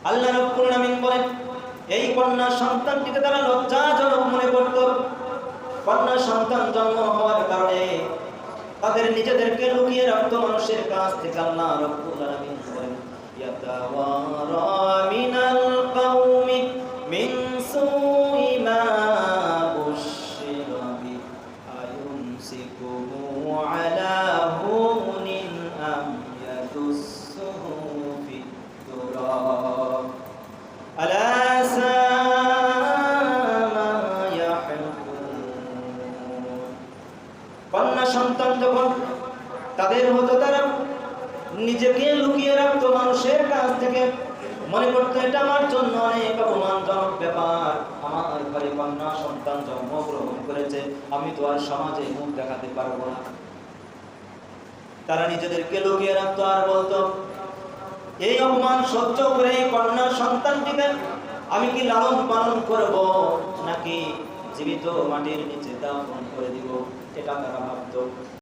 আল্লাহ রাব্বুল আলামিন বলেন, এই কন্যা সন্তানটিকে তারা লজ্জাজনক মনে করত। কন্যা সন্তান জন্ম হওয়ার কারণে তাদের নিজেদেরকে লুকিয়ে রাখতো মানুষের কাছ থেকে। আল্লাহ রাব্বুল আলামিন বলেন, ইয়াতাওয়ারা মিনাল কওমি মিন সুই মা বুশিরা বি আয়ুমসিকুহু আলা হুনিন আম ইয়াদুসসুহু ফিত তুরাব আলা সামা ইয়াহকুমুন। কন্যা সন্তান যখন তাদের হতো, তারা নিজেকে লুকিয়ে রাখতো মানুষের কাছ থেকে। মনে করতো এটা আমার জন্য অনেক অপমানজনক ব্যাপার, আমার ঘরে কন্যা সন্তান জন্মগ্রহণ করেছে, আমি তো আর সমাজে মুখ দেখাতে পারবো না। তারা নিজেদেরকে লুকিয়ে রাখতো আর বলতো, এই অপমান সহ্য করে এই কন্যা সন্তানটিকে আমি কি লালন পালন করব নাকি জীবিত মাটির নিচে দাফন করে দিব, এটা তারা ভাবতো।